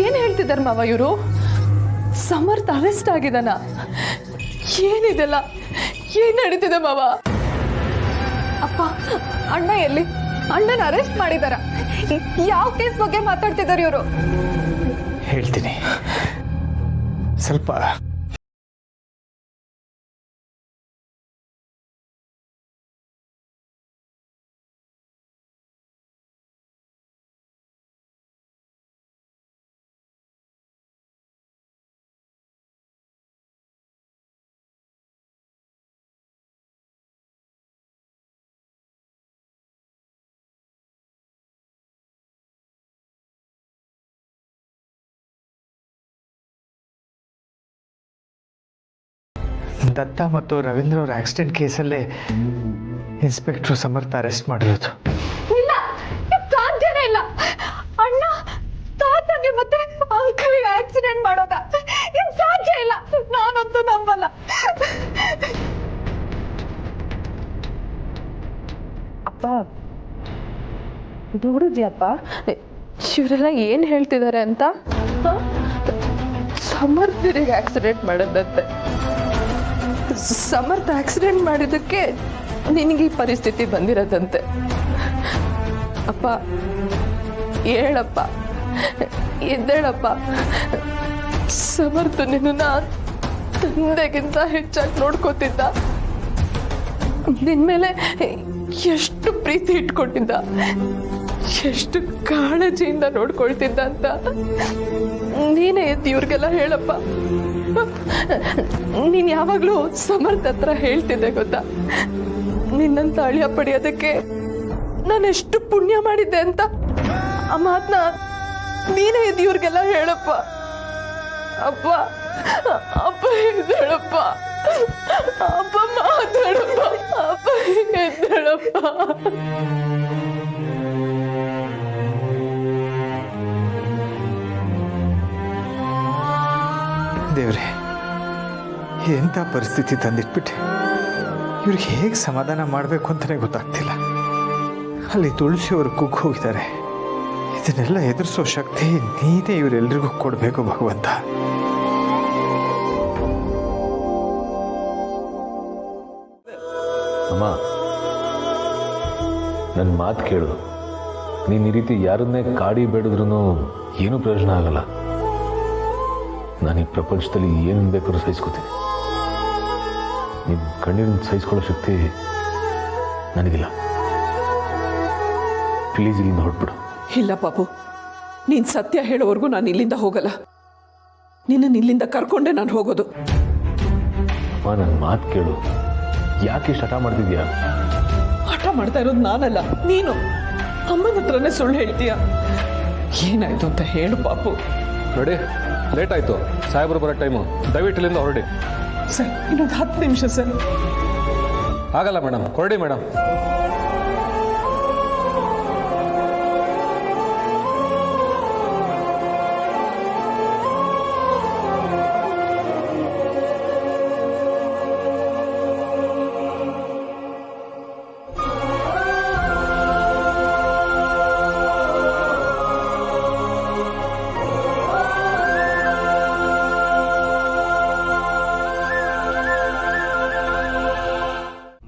ಏನ್ ಹೇಳ್ತಿದ್ದಾರೆ ಮಾವ ಇವರು? ಸಮರ್ಥ ಅರೆಸ್ಟ್ ಆಗಿದಾನ? ಏನಿದೆಲ್ಲ? ಏನ್ ನಡೀತಿದೆ ಮಾವ? ಅಪ್ಪ, ಅಣ್ಣ ಎಲ್ಲಿ? ಅಣ್ಣನ ಅರೆಸ್ಟ್ ಮಾಡಿದಾರ? ಯಾವ ಕೇಸ್ ಬಗ್ಗೆ ಮಾತಾಡ್ತಿದ್ದಾರೆ ಇವರು? ಹೇಳ್ತೀನಿ, ಸ್ವಲ್ಪ ದತ್ತ ಮತ್ತು ರವೀಂದ್ರ ಅವರ ಆಕ್ಸಿಡೆಂಟ್ ಕೇಸಲ್ಲೇ ಇನ್ಸ್ಪೆಕ್ಟರ್ ಸಮರ್ಥ ಅರೆಸ್ಟ್ ಮಾಡಿರೋದು. ಇಲ್ಲ, ಸಾಧ್ಯನೇ ಇಲ್ಲ. ಅಣ್ಣ ತಾತಂಗೆ ಮತ್ತೆ ಅಂಕಲ್ಗೆ ಆಕ್ಸಿಡೆಂಟ್ ಮಾಡೋದ? ಇದು ಸಾಧ್ಯ ಇಲ್ಲ. ನಾನಂತೂ ನಂಬಲ್ಲ. ಅಪ್ಪ ನೋಡಿದ್ಯಪ್ಪ ಇವರೆಲ್ಲ ಏನ್ ಹೇಳ್ತಿದ್ದಾರೆ ಅಂತ? ಸಮರ್ಥರಿಗೆ ಆಕ್ಸಿಡೆಂಟ್ ಮಾಡಿದಂತೆ. ಸಮರ್ಥ ಆಕ್ಸಿಡೆಂಟ್ ಮಾಡಿದ್ದಕ್ಕೆ ನಿನಗೆ ಈ ಪರಿಸ್ಥಿತಿ ಬಂದಿರೋದಂತೆ. ಅಪ್ಪ ಹೇಳಪ್ಪ, ಎದ್ದೇಳಪ್ಪ. ಸಮರ್ಥ ನಿನ್ನ ತಂದೆಗಿಂತ ಹೆಚ್ಚಾಗಿ ನೋಡ್ಕೋತಿದ್ದ. ನಿನ್ ಮೇಲೆ ಎಷ್ಟು ಪ್ರೀತಿ ಇಟ್ಕೊಂಡಿದ್ದ, ಎಷ್ಟು ಕಾಳಜಿಯಿಂದ ನೋಡ್ಕೊಳ್ತಿದ್ದ ಅಂತ ನೀನೇ ಎದ್ದು ಇವ್ರಿಗೆಲ್ಲ ಹೇಳಪ್ಪ. ನೀನ್ ಯಾವಾಗ್ಲೂ ಸಮರ್ಥ ಹತ್ರ ಹೇಳ್ತಿದ್ದೆ ಗೊತ್ತಾ, ನಿನ್ನಂತ ಅಳಿಯ ಪಡೆಯೋದಕ್ಕೆ ನಾನು ಎಷ್ಟು ಪುಣ್ಯ ಮಾಡಿದ್ದೆ ಅಂತ. ಆ ಮಾತನ್ನ ನೀನೇ ಎದ್ದು ಇವ್ರಿಗೆಲ್ಲ ಹೇಳಪ್ಪ. ಅಪ್ಪ ಅಪ್ಪ ಎದ್ದೇಳಪ್ಪ, ಅಪ್ಪ ಮಾತಾಡಪ್ಪ, ಅಪ್ಪ ಎದ್ದೇಳಪ್ಪ. ದೇವ್ರೆ, ಎಂಥ ಪರಿಸ್ಥಿತಿ ತಂದಿಟ್ಬಿಟ್ಟೆ. ಇವ್ರಿಗೆ ಹೇಗೆ ಸಮಾಧಾನ ಮಾಡಬೇಕು ಅಂತಲೇ ಗೊತ್ತಾಗ್ತಿಲ್ಲ. ಅಲ್ಲಿ ತುಳಸಿಯವರು ಕುಗ್ಗಿ ಹೋಗಿದ್ದಾರೆ. ಇದನ್ನೆಲ್ಲ ಎದುರಿಸೋ ಶಕ್ತಿ ನೀನೇ ಇವರೆಲ್ಲರಿಗೂ ಕೊಡಬೇಕು ಭಗವಂತ. ಅಮ್ಮ, ನನ್ನ ಮಾತು ಕೇಳು. ನೀನು ಈ ರೀತಿ ಯಾರನ್ನೇ ಕಾಡಿ ಬೇಡಿದ್ರೂ ಏನೂ ಪ್ರಯೋಜನ ಆಗಲ್ಲ. ನಾನು ಈ ಪ್ರಪಂಚದಲ್ಲಿ ಏನು ಬೇಕಾದ್ರೂ ಸಹಿಸ್ಕೋತೀನಿ. ನಿಮ್ಮ ಕಣ್ಣೀರನ್ನು ಸಹಿಸ್ಕೊಳ್ಳೋ ಶಕ್ತಿ ನನಗಿಲ್ಲ. ಪ್ಲೀಸ್ ಇಲ್ಲಿಂದ ಹೊರಟ್ಬಿಡು. ಇಲ್ಲ ಪಾಪು, ನೀನು ಸತ್ಯ ಹೇಳೋವರೆಗೂ ನಾನು ಇಲ್ಲಿಂದ ಹೋಗಲ್ಲ. ನಿನ್ನನ್ನು ಇಲ್ಲಿಂದ ಕರ್ಕೊಂಡೆ ನಾನು ಹೋಗೋದು. ಅಮ್ಮ, ನನ್ನ ಮಾತು ಕೇಳು. ಯಾಕೆ ಇಷ್ಟು ಹಠ ಮಾಡ್ತಿದ್ಯಾ? ಹಠ ಮಾಡ್ತಾ ಇರೋದು ನಾನಲ್ಲ, ನೀನು. ಅಮ್ಮನ ಹತ್ರನೇ ಸುಳ್ಳು ಹೇಳ್ತೀಯ. ಏನಾಯ್ತು ಅಂತ ಹೇಳು ಪಾಪು. ನೋಡಿ, ಲೇಟ್ ಆಯಿತು. ಸಾಹೇಬರು ಬರೋ ಟೈಮು. ದಯವಿಟ್ಟು ಇಲ್ಲಿಂದ ಹೊರಡಿ. ಸರ್, ಇನ್ನೊಂದು 10 ನಿಮಿಷ ಸರ್. ಆಗಲ್ಲ ಮೇಡಮ್, ಹೊರಡಿ ಮೇಡಮ್.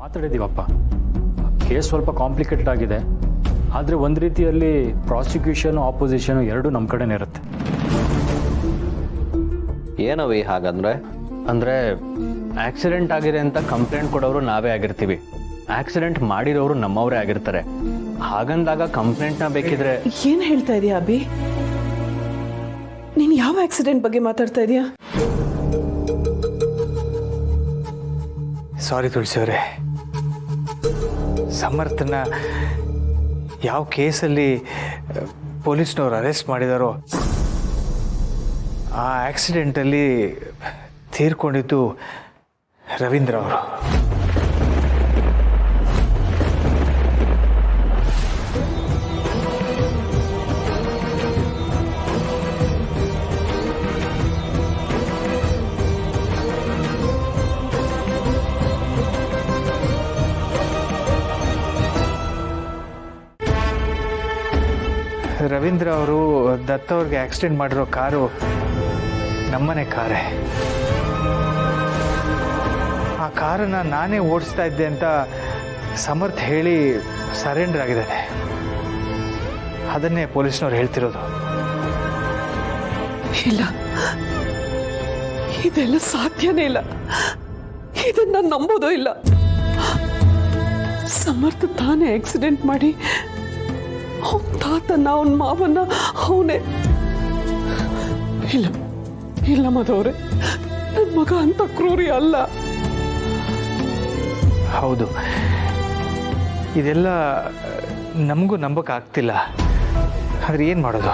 ಮಾತಾಡಿದ್ದೀವಪ್ಪ. ಕೇಸ್ ಸ್ವಲ್ಪ ಕಾಂಪ್ಲಿಕೇಟೆಡ್ ಆಗಿದೆ. ಆದರೆ ಒಂದು ರೀತಿಯಲ್ಲಿ ಪ್ರಾಸಿಕ್ಯೂಷನು ಆಪೋಸಿಷನು ಎರಡೂ ನಮ್ಮ ಕಡೆನೇ ಇರುತ್ತೆ. ಏನವಿ ಹಾಗಂದ್ರೆ? ಅಂದರೆ ಆಕ್ಸಿಡೆಂಟ್ ಆಗಿದೆ ಅಂತ ಕಂಪ್ಲೇಂಟ್ ಕೊಡೋರು ನಾವೇ ಆಗಿರ್ತೀವಿ, ಆಕ್ಸಿಡೆಂಟ್ ಮಾಡಿರೋರು ನಮ್ಮವರೇ ಆಗಿರ್ತಾರೆ. ಹಾಗಂದಾಗ ಕಂಪ್ಲೇಂಟ್ನ ಬೇಕಿದ್ರೆ. ಏನು ಹೇಳ್ತಾ ಇದೀಯ ಅಭಿ? ನೀನು ಯಾವ ಆಕ್ಸಿಡೆಂಟ್ ಬಗ್ಗೆ ಮಾತಾಡ್ತಾ ಇದೀಯಾ? ಸಾರಿ ತುಳಸಿಯವರೇ, ಸಮರ್ಥನ ಯಾವ ಕೇಸಲ್ಲಿ ಪೊಲೀಸ್ನವ್ರು ಅರೆಸ್ಟ್ ಮಾಡಿದಾರೋ ಆ ಆಕ್ಸಿಡೆಂಟಲ್ಲಿ ತೀರ್ಕೊಂಡಿದ್ದು ರವೀಂದ್ರ ಅವರು. ರವೀಂದ್ರ ಅವರು ದತ್ತ ಅವ್ರಿಗೆ ಆಕ್ಸಿಡೆಂಟ್ ಮಾಡಿರೋ ಕಾರು ನಮ್ಮನೆ ಕಾರೇ. ಆ ಕಾರನ್ನು ನಾನೇ ಓಡಿಸ್ತಾ ಇದ್ದೆ ಅಂತ ಸಮರ್ಥ್ ಹೇಳಿ ಸರೆಂಡರ್ ಆಗಿದ್ದಾನೆ. ಅದನ್ನೇ ಪೊಲೀಸ್ನವ್ರು ಹೇಳ್ತಿರೋದು. ಇಲ್ಲ, ಇದೆಲ್ಲ ಸಾಧ್ಯನೇ ಇಲ್ಲ. ಇದನ್ನ ನಂಬೋದೂ ಇಲ್ಲ. ಸಮರ್ಥ ತಾನೇ ಆಕ್ಸಿಡೆಂಟ್ ಮಾಡಿ ಅವನ ತಾತನ್ನ ಅವನ ಮಾವನ್ನ ಅವನೇ. ಇಲ್ಲ ಇಲ್ಲ ಮಧುವ್ರೆ, ನನ್ನ ಮಗ ಅಂತ ಕ್ರೂರಿ ಅಲ್ಲ. ಹೌದು, ಇದೆಲ್ಲ ನಮಗೂ ನಂಬಕ್ಕಾಗ್ತಿಲ್ಲ. ಆದರೆ ಏನು ಮಾಡೋದು?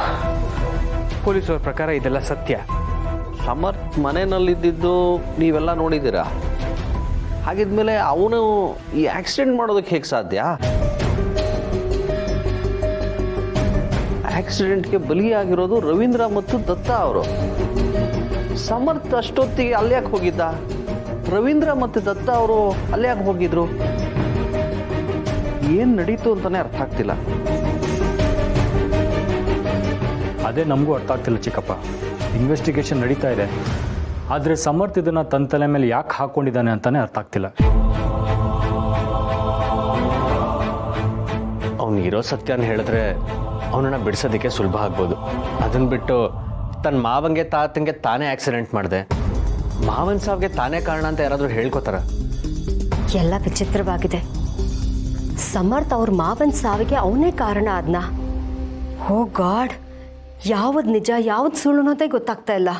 ಪೊಲೀಸರ ಪ್ರಕಾರ ಇದೆಲ್ಲ ಸತ್ಯ. ಸಮರ್ಥ್ ಮನೆಯಲ್ಲಿದ್ದು ನೀವೆಲ್ಲ ನೋಡಿದ್ದೀರಾ. ಹಾಗಿದ್ಮೇಲೆ ಅವನು ಈ ಆಕ್ಸಿಡೆಂಟ್ ಮಾಡೋದಕ್ಕೆ ಹೇಗೆ ಸಾಧ್ಯ? ಆಕ್ಸಿಡೆಂಟ್ಗೆ ಬಲಿಯಾಗಿರೋದು ರವೀಂದ್ರ ಮತ್ತು ದತ್ತ ಅವರು. ಸಮರ್ಥ್ ಅಷ್ಟೊತ್ತಿಗೆ ಅಲ್ಲಿ ಯಾಕೆ ಹೋಗಿದ್ದ? ರವೀಂದ್ರ ಮತ್ತು ದತ್ತ ಅವರು ಅಲ್ಲಿ ಯಾಕೆ ಹೋಗಿದ್ರು? ಏನ್ ನಡೀತು ಅಂತಾನೆ ಅರ್ಥ ಆಗ್ತಿಲ್ಲ. ಅದೇ ನಮಗೂ ಅರ್ಥ ಆಗ್ತಿಲ್ಲ ಚಿಕ್ಕಪ್ಪ. ಇನ್ವೆಸ್ಟಿಗೇಷನ್ ನಡೀತಾ ಇದೆ, ಆದರೆ ಸಮರ್ಥ್ ಇದನ್ನು ತನ್ನ ತಲೆ ಮೇಲೆ ಯಾಕೆ ಹಾಕ್ಕೊಂಡಿದ್ದಾನೆ ಅಂತಾನೆ ಅರ್ಥ ಆಗ್ತಿಲ್ಲ. ಅವನಿಗಿರೋ ಸತ್ಯನ ಹೇಳಿದ್ರೆ ಅವನನ್ನ ಬಿಡಿಸೋದಕ್ಕೆ ಸುಲಭ ಆಗ್ಬೋದು. ಅದನ್ನ ಬಿಟ್ಟು ತನ್ನ ಮಾವಂಗೆ ತಾತಂಗೆ ತಾನೇ ಆಕ್ಸಿಡೆಂಟ್ ಮಾಡಿದೆ, ಮಾವನ್ ಸಾವಿಗೆ ತಾನೇ ಕಾರಣ ಅಂತ ಯಾರಾದರೂ ಹೇಳ್ಕೊತಾರ? ಎಲ್ಲ ವಿಚಿತ್ರವಾಗಿದೆ. ಸಮರ್ಥ್ ಅವ್ರ ಮಾವನ್ ಸಾವಿಗೆ ಅವನೇ ಕಾರಣ ಆದ್ನ. ಓ ಗಾಡ್, ಯಾವ್ದು ನಿಜ ಯಾವ್ದು ಸುಳ್ಳು ಅನ್ನೋದೇ ಗೊತ್ತಾಗ್ತಾ ಇಲ್ಲ.